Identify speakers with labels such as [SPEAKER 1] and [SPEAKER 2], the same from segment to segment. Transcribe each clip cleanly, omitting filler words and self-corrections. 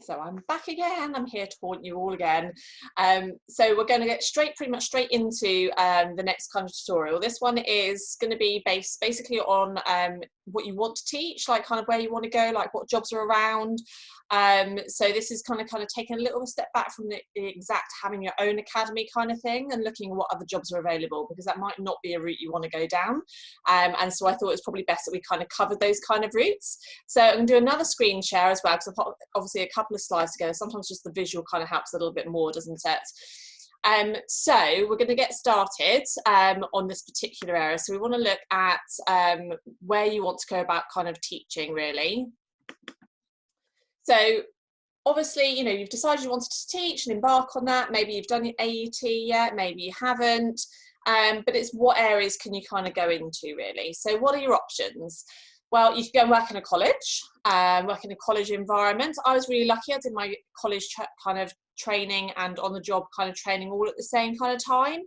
[SPEAKER 1] So I'm back again. I'm here to haunt you all again. So we're going to get pretty much straight into the next kind of tutorial. This one is going to be based basically on what you want to teach, like kind of where you want to go, like what jobs are around. So this is kind of taking a little step back from the exact having your own academy kind of thing and looking at what other jobs are available, because that might not be a route you want to go down. And so I thought it was probably best that we kind of covered those kind of routes. So I'm going to do another screen share as well, because I've got obviously a couple of slides together. Sometimes just the visual kind of helps a little bit more, doesn't it? So we're going to get started on this particular area. So we want to look at where you want to go about kind of teaching, really. So obviously, you know, you've decided you wanted to teach and embark on that. Maybe you've done your AET yet, maybe you haven't, but it's what areas can you kind of go into, really. So what are your options? Well, you could go and work in a college, work in a college environment. I was really lucky. I did my college kind of training and on-the-job kind of training all at the same kind of time.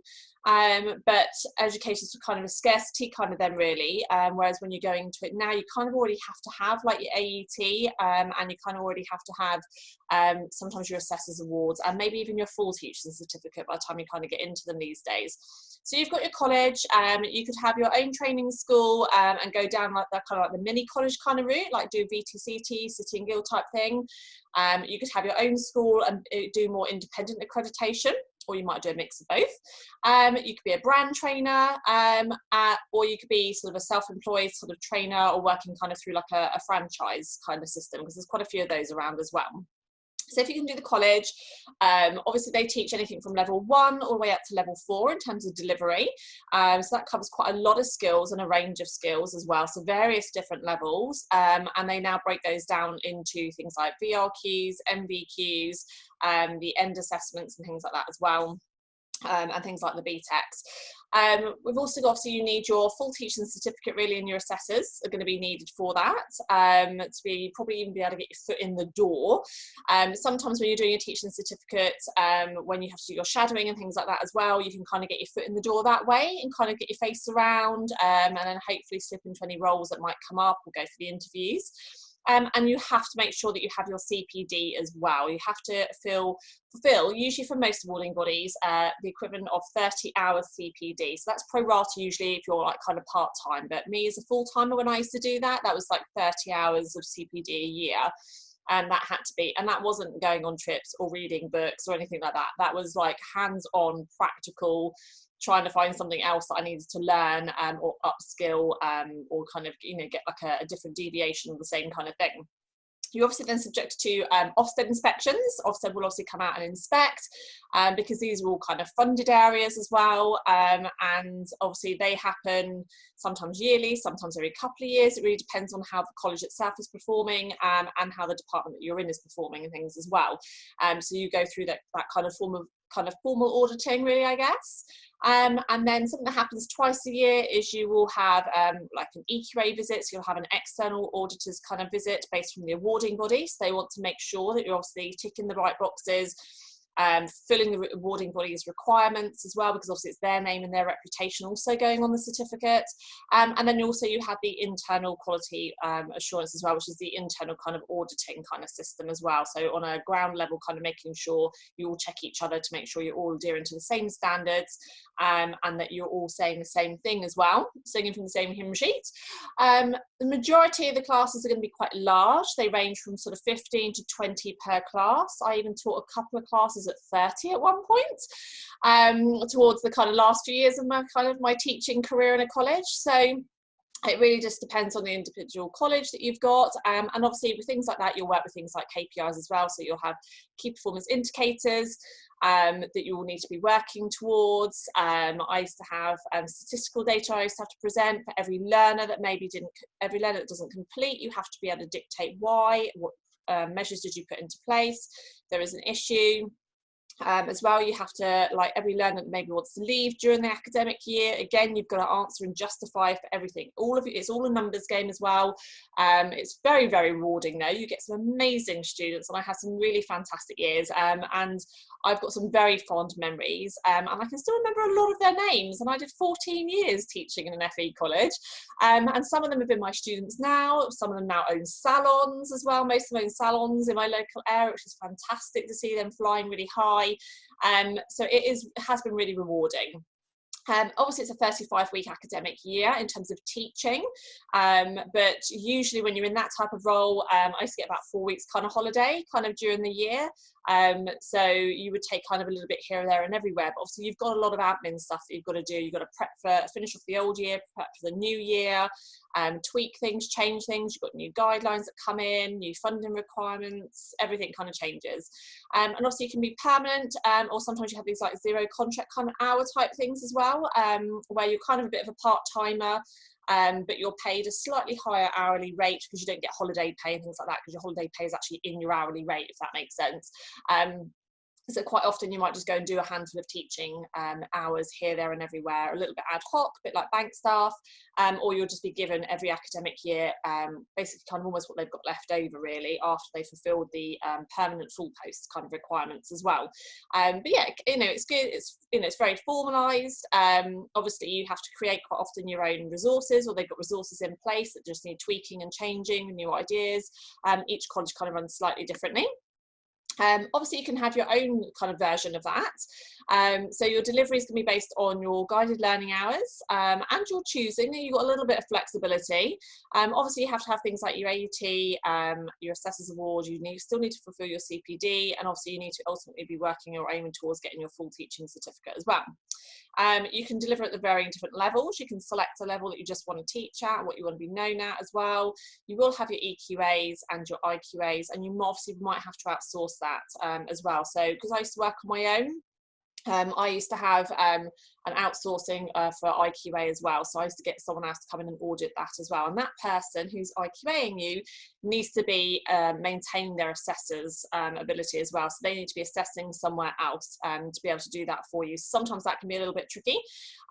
[SPEAKER 1] But education is kind of a scarcity kind of then, really. Whereas when you're going into it now, you kind of already have to have like your AET, and you kind of already have to have sometimes your assessor's awards and maybe even your full teaching certificate by the time you kind of get into them these days. So you've got your college, you could have your own training school and go down like that kind of like the mini college kind of route, like do VTCT, City and Guild type thing. You could have your own school and do more independent accreditation, or you might do a mix of both. You could be a brand trainer, or you could be sort of a self-employed sort of trainer, or working kind of through like a franchise kind of system, because there's quite a few of those around as well. So if you can do the college, obviously they teach anything from level 1 all the way up to level 4 in terms of delivery. So that covers quite a lot of skills and a range of skills as well. So various different levels, and they now break those down into things like VRQs, MVQs, the end assessments and things like that as well. And things like the BTECs. We've also got, obviously you need your full teaching certificate really, and your assessors are going to be needed for that, to be probably even be able to get your foot in the door. Sometimes when you're doing your teaching certificate, when you have to do your shadowing and things like that as well, you can kind of get your foot in the door that way and kind of get your face around, and then hopefully slip into any roles that might come up or go for the interviews. And you have to make sure that you have your CPD as well. You have to fulfill, usually for most awarding bodies, the equivalent of 30 hours CPD. So that's pro rata usually if you're like kind of part-time, but me as a full-timer, when I used to do that, that was like 30 hours of CPD a year. And that had to be, and that wasn't going on trips or reading books or anything like that. That was like hands-on, practical, trying to find something else that I needed to learn, or upskill, or kind of, you know, get like a different deviation of the same kind of thing. You're obviously then subject to Ofsted inspections. Ofsted will obviously come out and inspect, because these are all kind of funded areas as well, and obviously they happen sometimes yearly, sometimes every couple of years. It really depends on how the college itself is performing, and how the department that you're in is performing and things as well. So you go through that kind of formal auditing, really, I guess. And then something that happens twice a year is you will have like an EQA visit. So you'll have an external auditor's kind of visit based from the awarding body. So they want to make sure that you're obviously ticking the right boxes, filling the awarding body's requirements as well, because obviously it's their name and their reputation also going on the certificate. And then also you have the internal quality assurance as well, which is the internal kind of auditing kind of system as well. So on a ground level, kind of making sure you all check each other to make sure you're all adhering to the same standards, and that you're all saying the same thing as well, singing from the same hymn sheet. The majority of the classes are going to be quite large. They range from sort of 15 to 20 per class. I even taught a couple of classes at 30 at one point, towards the kind of last few years of my teaching career in a college. So it really just depends on the individual college that you've got, and obviously with things like that you'll work with things like KPIs as well. So you'll have key performance indicators that you will need to be working towards. I used to have statistical data I used to have to present for every learner that every learner that doesn't complete. You have to be able to dictate why, what measures did you put into place, there is an issue. As well, you have to, like every learner that maybe wants to leave during the academic year, again, you've got to answer and justify for everything. All of it, it's all a numbers game as well. It's very, very rewarding though. You get some amazing students, and I had some really fantastic years, and I've got some very fond memories, and I can still remember a lot of their names, and I did 14 years teaching in an FE college, and some of them have been my students now. Some of them now own salons as well. Most of them own salons in my local area, which is fantastic to see them flying really high. So it has been really rewarding. Obviously it's a 35-week academic year in terms of teaching, but usually when you're in that type of role, I used to get about 4 weeks kind of holiday kind of during the year. So you would take kind of a little bit here and there and everywhere, but obviously you've got a lot of admin stuff that you've got to do. You've got to finish off the old year, prep for the new year, tweak things, change things. You've got new guidelines that come in, new funding requirements, everything kind of changes. And obviously you can be permanent, or sometimes you have these like zero contract kind of hour type things as well, where you're kind of a bit of a part-timer, but you're paid a slightly higher hourly rate because you don't get holiday pay and things like that, because your holiday pay is actually in your hourly rate, if that makes sense. So quite often you might just go and do a handful of teaching hours here, there and everywhere, a little bit ad hoc, a bit like bank staff, or you'll just be given every academic year basically kind of almost what they've got left over really after they've fulfilled the permanent full post kind of requirements as well. But yeah, it's good. It's very formalised. Obviously you have to create quite often your own resources, or they've got resources in place that just need tweaking and changing, new ideas. Each college kind of runs slightly differently. Obviously you can have your own kind of version of that. So your delivery is going to be based on your guided learning hours and your choosing. You've got a little bit of flexibility. Obviously you have to have things like your AUT, your Assessors Award, still need to fulfill your CPD, and obviously you need to ultimately be working or aiming towards getting your full teaching certificate as well. You can deliver at the varying different levels. You can select a level that you just want to teach at, what you want to be known at as well. You will have your EQAs and your IQAs, and you obviously might have to outsource that as well. So because I used to work on my own, I used to have an outsourcing for IQA as well. So I used to get someone else to come in and audit that as well. And that person who's IQAing you needs to be maintaining their assessor's ability as well. So they need to be assessing somewhere else to be able to do that for you. Sometimes that can be a little bit tricky,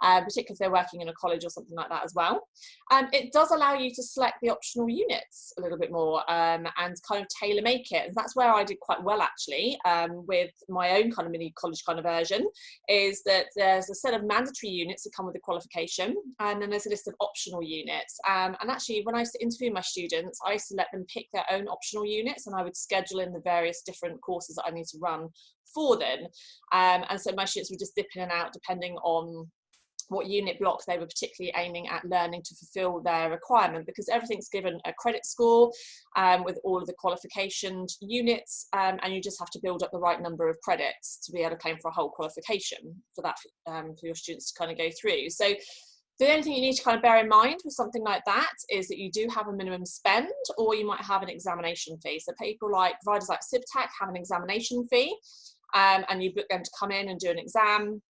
[SPEAKER 1] particularly if they're working in a college or something like that as well. It does allow you to select the optional units a little bit more and kind of tailor make it. And that's where I did quite well actually with my own kind of mini college kind of version, is that there's a set of mandatory units that come with the qualification, and then there's a list of optional units. And actually when I used to interview my students, I used to let them pick their own optional units, and I would schedule in the various different courses that I need to run for them. And so my students would just dip in and out depending on what unit block they were particularly aiming at learning to fulfill their requirement, because everything's given a credit score with all of the qualification units, and you just have to build up the right number of credits to be able to claim for a whole qualification for that, for your students to kind of go through. So the only thing you need to kind of bear in mind with something like that is that you do have a minimum spend, or you might have an examination fee. So people like providers like CIBTAC have an examination fee, and you book them to come in and do an exam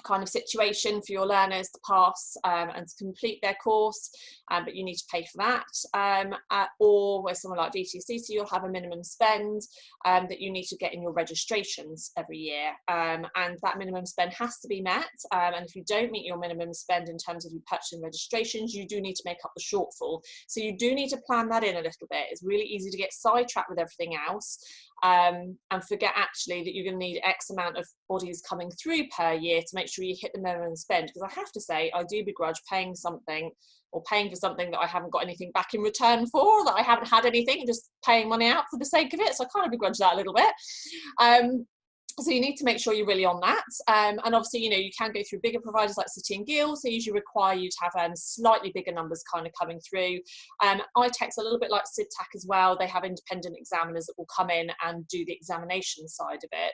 [SPEAKER 1] kind of situation for your learners to pass and to complete their course, but you need to pay for that. Or with someone like VTCC, you'll have a minimum spend that you need to get in your registrations every year, and that minimum spend has to be met, and if you don't meet your minimum spend in terms of your purchasing registrations, you do need to make up the shortfall. So you do need to plan that in a little bit. It's really easy to get sidetracked with everything else and forget actually that you're going to need X amount of bodies coming through per year to make sure you hit the minimum spend. Because I have to say, I do begrudge paying something, or paying for something that I haven't got anything back in return for, that I haven't had anything, just paying money out for the sake of it. So I kind of begrudge that a little bit. So you need to make sure you're really on that. And obviously, you can go through bigger providers like City and Guilds. They usually require you to have slightly bigger numbers kind of coming through. ITEC's a little bit like CIBTAC as well. They have independent examiners that will come in and do the examination side of it.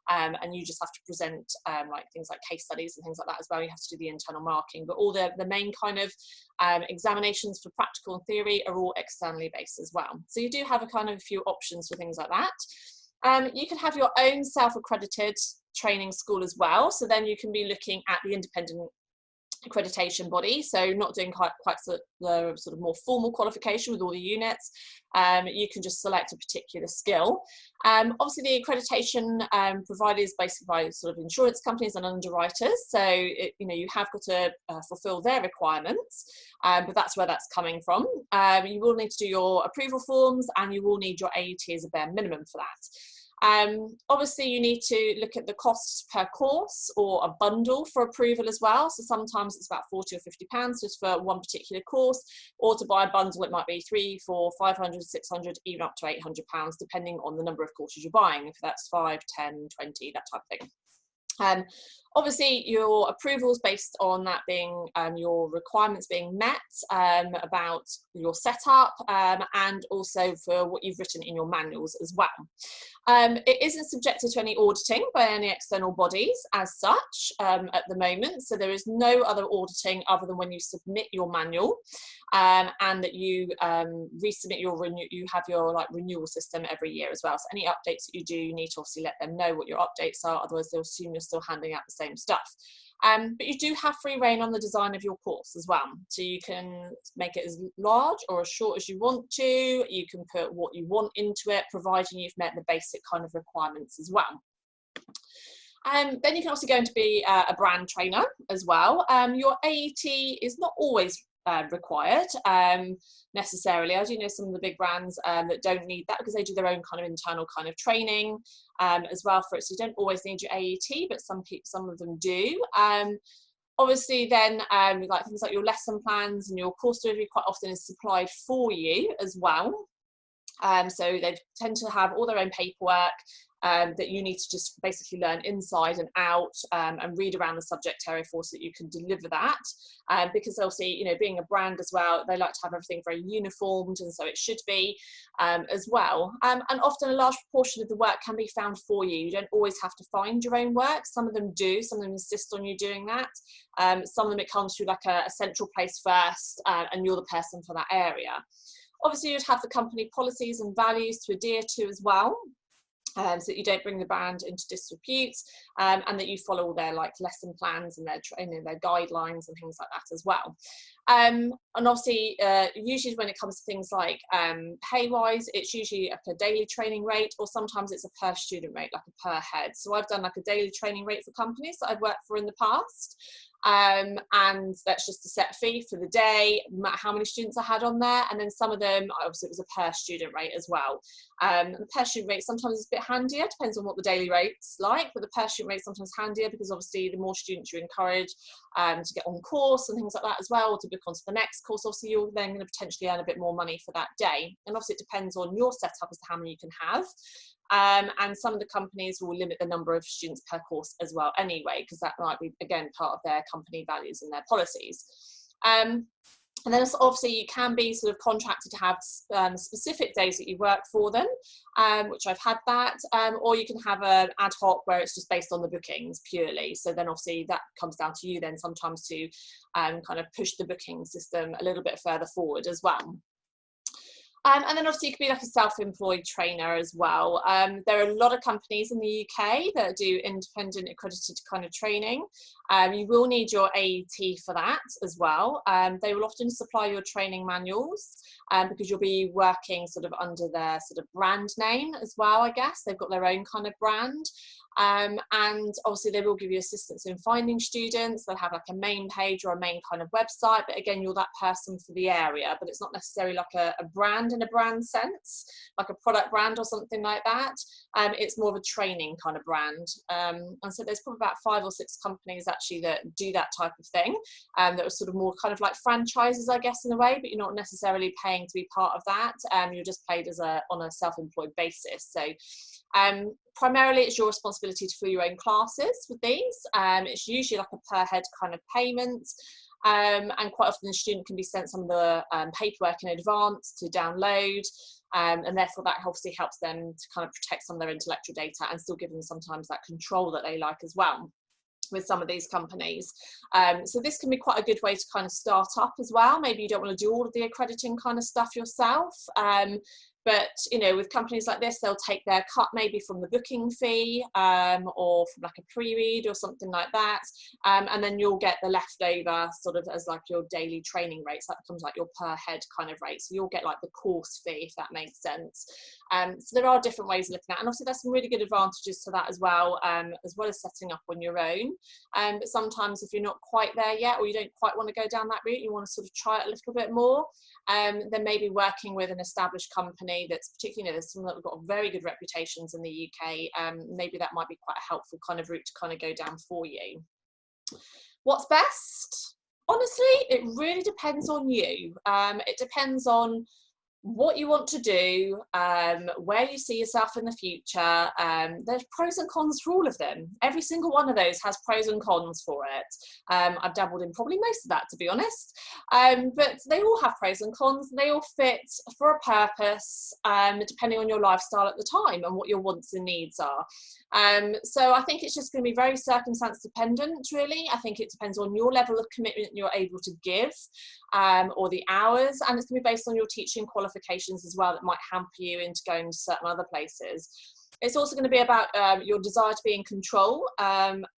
[SPEAKER 1] And you just have to present like things like case studies and things like that as well. You have to do the internal marking, but all the main kind of examinations for practical and theory are all externally based as well. So you do have a kind of a few options for things like that. You can have your own self-accredited training school as well. So then you can be looking at the independent accreditation body, so not doing quite the sort of more formal qualification with all the units. You can just select a particular skill. Obviously the accreditation provided is basically by sort of insurance companies and underwriters, so you have got to fulfill their requirements, but that's where that's coming from. You will need to do your approval forms, and you will need your AET as a bare minimum for that. Obviously you need to look at the costs per course or a bundle for approval as well. So sometimes it's about £40 or £50 just for one particular course, or to buy a bundle it might be 300, 400, 500, 600, even up to £800 depending on the number of courses you're buying, if that's 5, 10, 20, that type of thing. Obviously your approvals based on that being your requirements being met, about your setup, and also for what you've written in your manuals as well. It isn't subjected to any auditing by any external bodies as such at the moment, so there is no other auditing other than when you submit your manual, and that you resubmit you have your renewal system every year as well. So any updates that you do, you need to obviously let them know what your updates are, otherwise they'll assume you're still handing out the same stuff. But you do have free reign on the design of your course as well. So you can make it as large or as short as you want to. You can put what you want into it, providing you've met the basic kind of requirements as well. Then you can also go into be a brand trainer as well. Your AET is not always required necessarily. I do know some of the big brands that don't need that because they do their own kind of internal kind of training as well for it. So you don't always need your AET, but some of them do. Obviously then like things like your lesson plans and your course delivery quite often is supplied for you as well. So they tend to have all their own paperwork that you need to just basically learn inside and out, and read around the subject area for, so that you can deliver that. Because obviously, being a brand as well, they like to have everything very uniformed, and so it should be as well. And often a large proportion of the work can be found for you. You don't always have to find your own work. Some of them do, some of them insist on you doing that. Some of them it comes through like a central place first, and you're the person for that area. Obviously you'd have the company policies and values to adhere to as well. So that you don't bring the brand into disrepute, and that you follow all their lesson plans and their training, their guidelines and things like that as well. And obviously, usually when it comes to things like pay-wise, it's usually a per daily training rate, or sometimes it's a per student rate, like a per head. So I've done like a daily training rate for companies that I've worked for in the past. And that's just a set fee for the day, no matter how many students I had on there. And then some of them, obviously it was a per student rate as well. The per student rate sometimes is a bit handier, depends on what the daily rate's like, but the per student rate sometimes handier because obviously the more students you encourage to get on course and things like that as well, or to book onto the next course, obviously you're then going to potentially earn a bit more money for that day. And obviously it depends on your setup as to how many you can have. And some of the companies will limit the number of students per course as well anyway, because that might be, again, part of their company values and their policies. And then obviously you can be sort of contracted to have specific days that you work for them, which I've had that, or you can have an ad hoc where it's just based on the bookings purely. So then obviously that comes down to you then sometimes to kind of push the booking system a little bit further forward as well. And then obviously you could be like a self-employed trainer as well. There are a lot of companies in the UK that do independent accredited kind of training. You will need your AET for that as well. They will often supply your training manuals because you'll be working sort of under their sort of brand name as well, I guess. They've got their own kind of brand. And obviously they will give you assistance in finding students. They'll have like a main page or a main kind of website, but again, you're that person for the area, but it's not necessarily like a brand in a brand sense, like a product brand or something like that. It's more of a training kind of brand. And so there's probably about 5 or 6 companies actually that do that type of thing, that are sort of more kind of like franchises, I guess, in a way, but you're not necessarily paying to be part of that. You're just paid as on a self-employed basis. So primarily it's your responsibility to fill your own classes with these. It's usually like a per head kind of payment, and quite often the student can be sent some of the paperwork in advance to download, and therefore that obviously helps them to kind of protect some of their intellectual data and still give them sometimes that control that they like as well with some of these companies. So this can be quite a good way to kind of start up as well. Maybe you don't want to do all of the accrediting kind of stuff yourself. But, you know, with companies like this, they'll take their cut maybe from the booking fee, or from like a pre-read or something like that. And then you'll get the leftover sort of as like your daily training rates. That becomes like your per head kind of rate. So you'll get like the course fee, if that makes sense. So there are different ways of looking at it. And obviously there's some really good advantages to that as well as setting up on your own. But sometimes if you're not quite there yet, or you don't quite want to go down that route, you want to sort of try it a little bit more, then maybe working with an established company that's particularly, you know, there's some that have got very good reputations in the UK, maybe that might be quite a helpful kind of route to kind of go down for you. What's best? Honestly, it really depends on you. It depends on what you want to do, where you see yourself in the future. There's pros and cons for all of them. Every single one of those has pros and cons for it. I've dabbled in probably most of that, to be honest, but they all have pros and cons. They all fit for a purpose, depending on your lifestyle at the time and what your wants and needs are. So I think it's just going to be very circumstance dependent, really. I think it depends on your level of commitment you're able to give, or the hours, and it's going to be based on your teaching qualifications as well that might hamper you into going to certain other places. It's also going to be about your desire to be in control,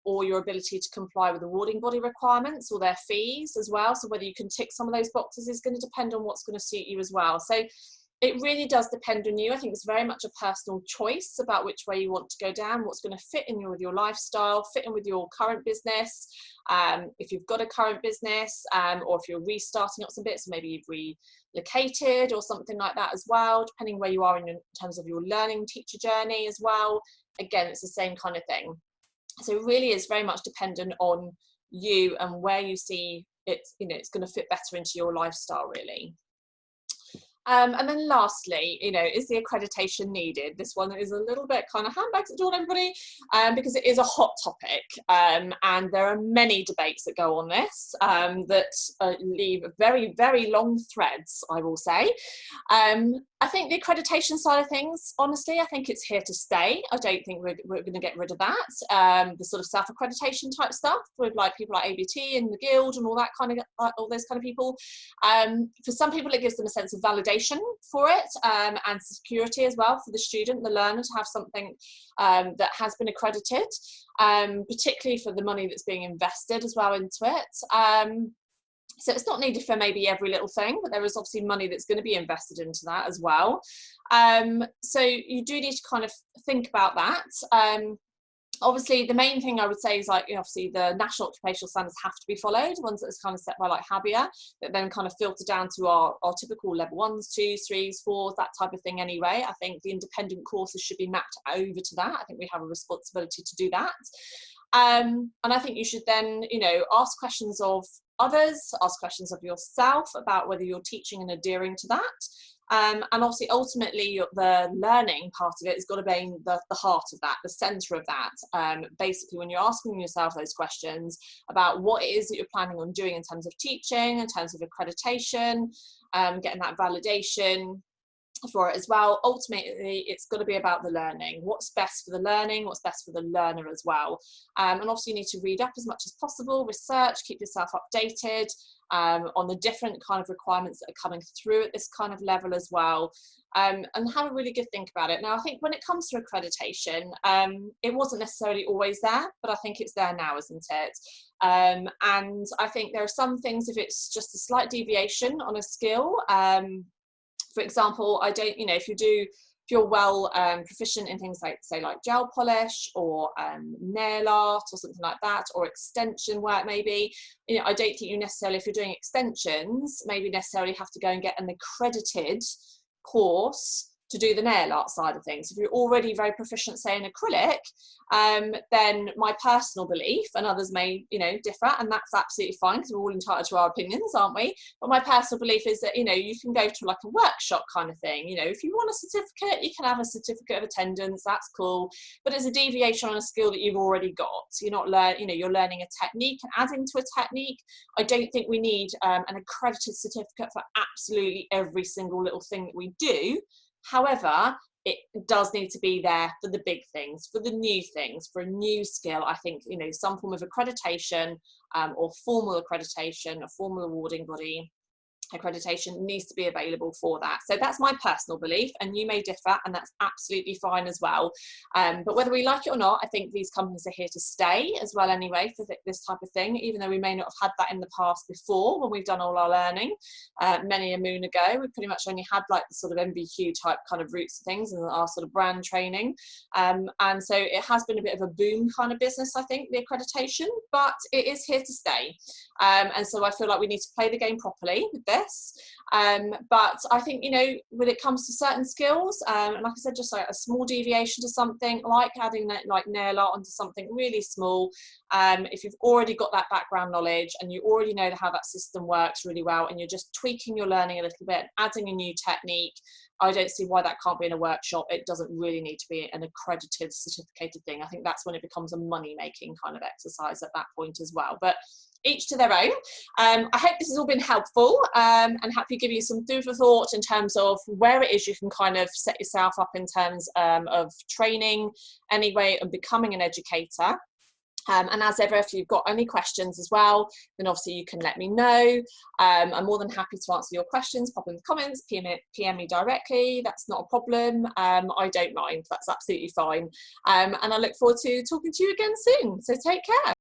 [SPEAKER 1] or your ability to comply with awarding body requirements or their fees as well. So whether you can tick some of those boxes is going to depend on what's going to suit you as well. So it really does depend on you. I think it's very much a personal choice about which way you want to go down, what's going to fit in with your lifestyle, fit in with your current business. If you've got a current business, or if you're restarting up some bits, maybe you've relocated or something like that as well, depending where you are in terms of your learning teacher journey as well. Again, it's the same kind of thing. So it really is very much dependent on you and where you see it's, you know, it's going to fit better into your lifestyle, really. And then lastly, you know, is the accreditation needed? This one is a little bit kind of handbags at all, everybody, because it is a hot topic, and there are many debates that go on this, that leave very, very long threads, I will say. I think the accreditation side of things, honestly, I think it's here to stay. I don't think we're going to get rid of that. The sort of self-accreditation type stuff with like people like ABT and the Guild and all that kind of, all those kind of people. For some people, it gives them a sense of validation for it, and security as well for the student, the learner, to have something that has been accredited, particularly for the money that's being invested as well into it. So it's not needed for maybe every little thing, but there is obviously money that's going to be invested into that as well. So you do need to kind of think about that. Obviously, the main thing I would say is, like, you know, obviously the national occupational standards have to be followed, ones that's kind of set by like HABIA, that then kind of filter down to our typical level 1s, 2s, 3s, 4s, that type of thing anyway. I think the independent courses should be mapped over to that. I think we have a responsibility to do that. And I think you should then, you know, ask questions of others, ask questions of yourself about whether you're teaching and adhering to that. And obviously, ultimately, the learning part of it has got to be the heart of that, the centre of that. Basically, when you're asking yourself those questions about what it is that you're planning on doing in terms of teaching, in terms of accreditation, getting that validation for it as well, ultimately it's got to be about the learning. What's best for the learning, what's best for the learner as well. And obviously you need to read up as much as possible, research, keep yourself updated on the different kind of requirements that are coming through at this kind of level as well, and have a really good think about it. Now, I think when it comes to accreditation, it wasn't necessarily always there, but I think it's there now, isn't it? And I think there are some things, if it's just a slight deviation on a skill, for example, if you're well proficient in things like, say, like gel polish or nail art or something like that, or extension work maybe, you know, I don't think you necessarily, if you're doing extensions, maybe necessarily have to go and get an accredited course to do the nail art side of things. If you're already very proficient, say, in acrylic, then my personal belief, and others may, you know, differ, and that's absolutely fine because we're all entitled to our opinions, aren't we? But my personal belief is that, you know, you can go to like a workshop kind of thing. You know, if you want a certificate, you can have a certificate of attendance, that's cool, but it's a deviation on a skill that you've already got. So you're not you're learning a technique and adding to a technique. I don't think we need an accredited certificate for absolutely every single little thing that we do. However, it does need to be there for the big things, for the new things, for a new skill. I think, you know, some form of accreditation, or formal accreditation, a formal awarding body, accreditation needs to be available for that. So that's my personal belief, and you may differ, and that's absolutely fine as well. But whether we like it or not, I think these companies are here to stay as well anyway for this type of thing, even though we may not have had that in the past before when we've done all our learning many a moon ago. We pretty much only had like the sort of MVQ type kind of routes and things, and our sort of brand training. And so it has been a bit of a boom kind of business, I think, the accreditation, but it is here to stay. And so I feel like we need to play the game properly with this. But I think, you know, when it comes to certain skills, and like I said, just like a small deviation to something, like adding that like nail art onto something really small, if you've already got that background knowledge and you already know how that system works really well, and you're just tweaking your learning a little bit, adding a new technique, I don't see why that can't be in a workshop. It doesn't really need to be an accredited, certificated thing. I think that's when it becomes a money-making kind of exercise at that point as well. But each to their own. I hope this has all been helpful, and happy to give you some food for thought in terms of where it is you can kind of set yourself up in terms of training anyway and becoming an educator. And as ever, if you've got any questions as well, then obviously you can let me know. I'm more than happy to answer your questions. Pop in the comments, PM me directly. That's not a problem. I don't mind. That's absolutely fine. And I look forward to talking to you again soon. So take care.